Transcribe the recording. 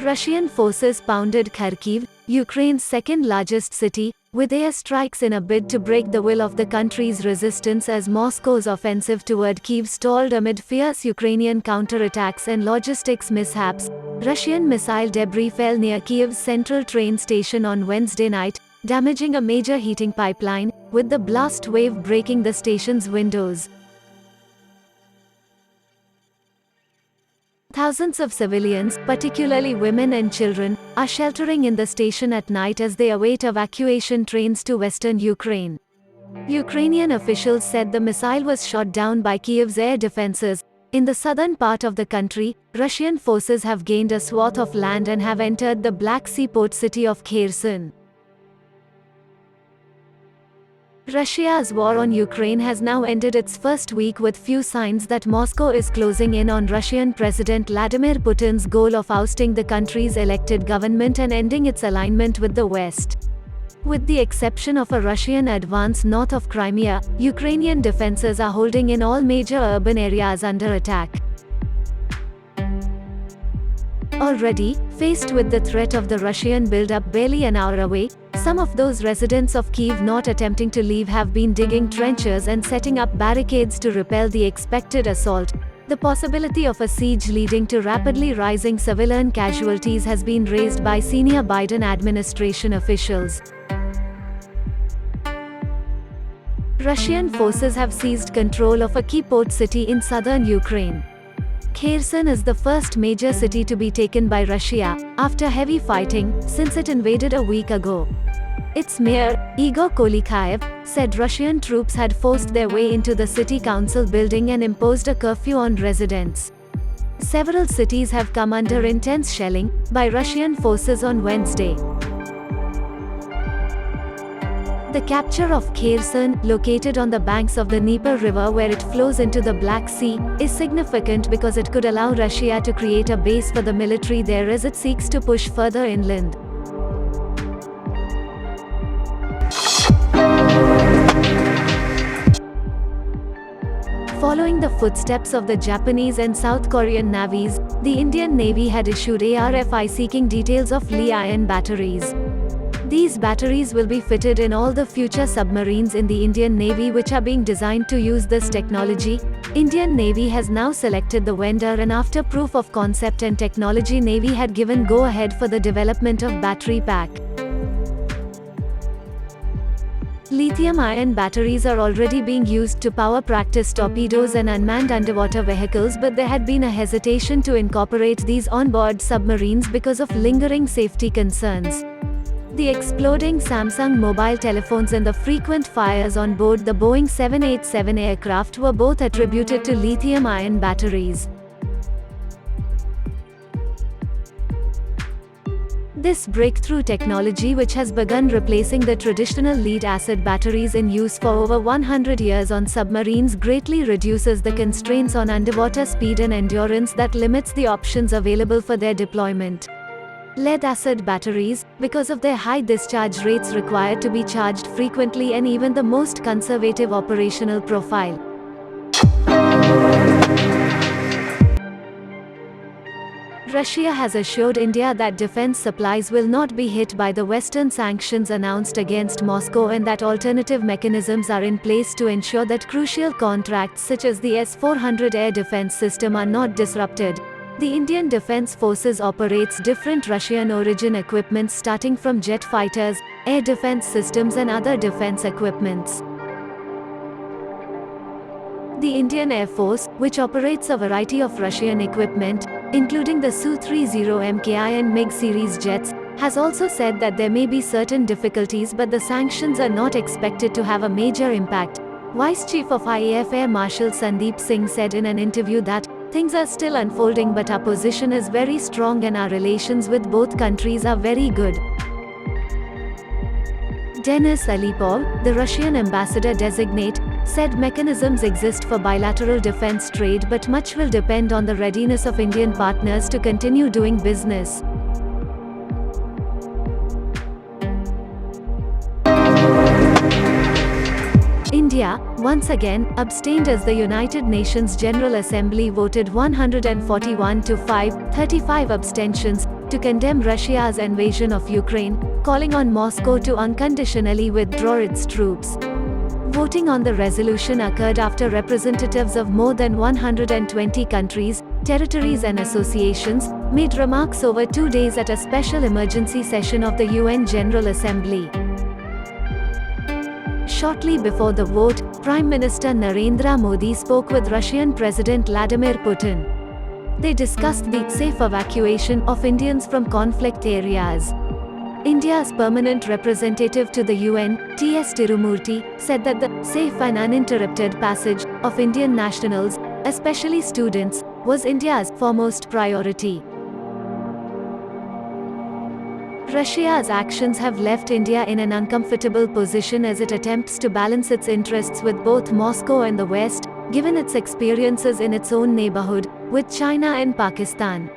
Russian forces pounded Kharkiv, Ukraine's second-largest city, with airstrikes in a bid to break the will of the country's resistance as Moscow's offensive toward Kyiv stalled amid fierce Ukrainian counterattacks and logistics mishaps. Russian missile debris fell near Kyiv's central train station on Wednesday night, damaging a major heating pipeline, with the blast wave breaking the station's windows. Thousands of civilians, particularly women and children, are sheltering in the station at night as they await evacuation trains to western Ukraine. Ukrainian officials said the missile was shot down by Kyiv's air defenses. In the southern part of the country, Russian forces have gained a swath of land and have entered the Black Sea port city of Kherson. Russia's war on Ukraine has now ended its first week with few signs that Moscow is closing in on Russian President Vladimir Putin's goal of ousting the country's elected government and ending its alignment with the West. With the exception of a Russian advance north of Crimea, Ukrainian defenses are holding in all major urban areas under attack. Already, faced with the threat of the Russian buildup barely an hour away, some of those residents of Kyiv not attempting to leave have been digging trenches and setting up barricades to repel the expected assault. The possibility of a siege leading to rapidly rising civilian casualties has been raised by senior Biden administration officials. Russian forces have seized control of a key port city in southern Ukraine. Kherson is the first major city to be taken by Russia, after heavy fighting, since it invaded a week ago. Its mayor, Igor Kolikhaev, said Russian troops had forced their way into the city council building and imposed a curfew on residents. Several cities have come under intense shelling by Russian forces on Wednesday. The capture of Kherson, located on the banks of the Dnieper River where it flows into the Black Sea, is significant because it could allow Russia to create a base for the military there as it seeks to push further inland. Following the footsteps of the Japanese and South Korean navies, the Indian Navy had issued RFI seeking details of Li-ion batteries. These batteries will be fitted in all the future submarines in the Indian Navy which are being designed to use this technology. Indian Navy has now selected the vendor, and after proof of concept and technology, Navy had given go-ahead for the development of battery pack. Lithium-ion batteries are already being used to power practice torpedoes and unmanned underwater vehicles, but there had been a hesitation to incorporate these on-board submarines because of lingering safety concerns. The exploding Samsung mobile telephones and the frequent fires on board the Boeing 787 aircraft were both attributed to lithium-ion batteries. This breakthrough technology, which has begun replacing the traditional lead-acid batteries in use for over 100 years on submarines, greatly reduces the constraints on underwater speed and endurance that limits the options available for their deployment. Lead-acid batteries, because of their high discharge rates required to be charged frequently and even the most conservative operational profile. Russia has assured India that defense supplies will not be hit by the Western sanctions announced against Moscow and that alternative mechanisms are in place to ensure that crucial contracts such as the S-400 air defense system are not disrupted. The Indian Defence Forces operates different Russian-origin equipment starting from jet fighters, air defense systems and other defense equipments. The Indian Air Force, which operates a variety of Russian equipment, including the Su-30 MKI and MiG series jets, has also said that there may be certain difficulties, but the sanctions are not expected to have a major impact. Vice Chief of IAF Air Marshal Sandeep Singh said in an interview that, "Things are still unfolding, but our position is very strong and our relations with both countries are very good." Denis Alipov, the Russian ambassador designate, said mechanisms exist for bilateral defense trade, but much will depend on the readiness of Indian partners to continue doing business. India, once again, abstained as the United Nations General Assembly voted 141 to 5, 35 abstentions, to condemn Russia's invasion of Ukraine, calling on Moscow to unconditionally withdraw its troops. Voting on the resolution occurred after representatives of more than 120 countries, territories and associations made remarks over 2 days at a special emergency session of the UN General Assembly. Shortly before the vote, Prime Minister Narendra Modi spoke with Russian President Vladimir Putin. They discussed the safe evacuation of Indians from conflict areas. India's permanent representative to the UN, T.S. Tirumurti, said that the safe and uninterrupted passage of Indian nationals, especially students, was India's foremost priority. Russia's actions have left India in an uncomfortable position as it attempts to balance its interests with both Moscow and the West, given its experiences in its own neighborhood, with China and Pakistan.